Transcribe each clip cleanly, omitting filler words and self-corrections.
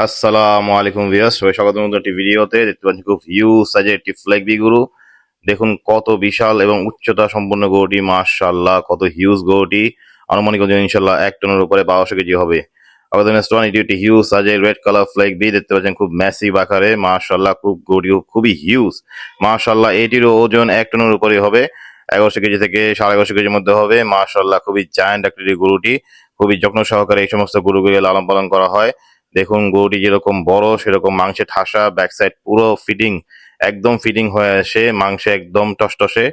আসসালামু আলাইকুম ভিউয়ার্স, সবাই স্বাগত নতুন একটি ভিডিওতে। দেখতে পাচ্ছেন খুব হিউজ সাইজের একটি ফ্ল্যাগবি গরু। দেখুন কত বিশাল এবং উচ্চতা সম্পন্ন গরুটি, মাশাআল্লাহ কত হিউজ গরুটি। আনুমানিক ওজন ইনশাআল্লাহ 1 টনের উপরে 1200 কেজি হবে। আমাদের নেক্সট ওয়ান, এটি একটি হিউজ সাইজের রেড কালার ফ্ল্যাগবি। দেখতে পাচ্ছেন খুব ম্যাসিভ আকারে, মাশাআল্লাহ খুব গরুটি খুবই হিউজ। মাশাআল্লাহ এটিরও ওজন 1 টনের উপরে হবে, 1100 কেজি থেকে 1150 কেজির মধ্যে হবে। মাশাআল্লাহ খুবই জায়ান্ট আকৃতির গরুটি। খুবই যত্ন সহকারে এই সমস্ত গরুগুলি লালন পালন করা হয়। দেখুন গরুটি যেরকম বড় সেরকম মাংসে ঠাসা, ব্যাক সাইড পুরো ফিটিং, একদম ফিটিং হয়ে আসে, মাংসে একদম টসটসে।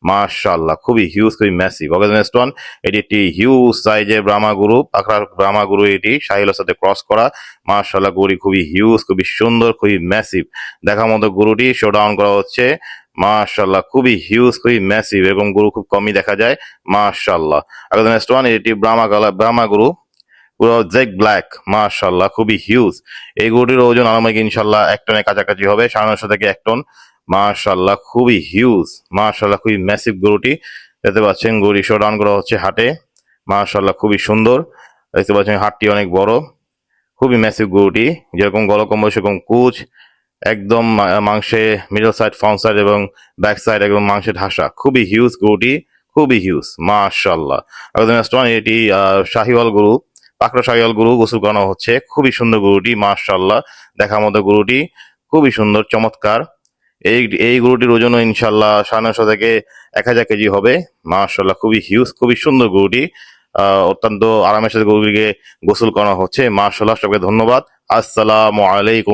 মাশাআল্লাহ খুবই হিউজ, খুবই ম্যাসিভ। ওকে নেক্সট ওয়ান, এটি একটি হিউজ সাইজের ব্রাহ্মা গরু, পাকড়া ব্রাহ্মা গরু। এটি শাহিওয়ালের সাথে ক্রস করা। মাশাআল্লাহ গরুটি খুবই হিউজ, খুবই সুন্দর, খুবই ম্যাসিভ। দেখার মতো গরুটি শো ডাউন করা হচ্ছে। মাশাআল্লাহ খুবই হিউজ, খুবই ম্যাসিভ। এরকম গরু খুব কমই দেখা যায়। মাশাআল্লাহ। ওকে নেক্সট ওয়ান, এটি ব্রাহ্মা গরু, পুরো জেক ব্ল্যাক। মাশাআল্লাহ খুবই হিউজ। এই গরুটির ওজন আনুমানিক ইনশাআল্লাহ 1 টনের কাছাকাছি হবে, 950 থেকে 1 টন। মাশাআল্লাহ খুবই হিউজ, মাশাআল্লাহ খুবই ম্যাসিভ গরুটি। দেখতে পাচ্ছেন গরুটি শো ডাউন করা হচ্ছে হাটে। মাশাআল্লাহ খুবই সুন্দর। দেখতে পাচ্ছেন হাটটি অনেক বড়, খুবই ম্যাসিভ গরুটি। যেরকম গলকম্বল সেরকম কুচ, একদম মাংসে মিডল সাইড, ফ্রন্ট সাইড এবং ব্যাক সাইড একদম মাংসে ঢাসা। খুবই হিউজ গরুটি, খুবই হিউজ। মাশাআল্লাহ। এটি শাহিওয়াল গরু, পাকড়া শাহিওয়াল গরু, গোসল করানো হচ্ছে। খুবই সুন্দর গরুটি, মাশাআল্লাহ দেখার মতো গরুটি, খুবই সুন্দর, চমৎকার। এই এই গরুটির ওজনও ইনশাআল্লাহ 950 থেকে 1000 কেজি হবে। মাশাআল্লাহ খুবই হিউজ, খুবই সুন্দর গরুটি। অত্যন্ত আরামের সাথে গরুটিকে গোসল করানো হচ্ছে। মাশাআল্লাহ, সবাইকে ধন্যবাদ। আসসালামু আলাইকুম।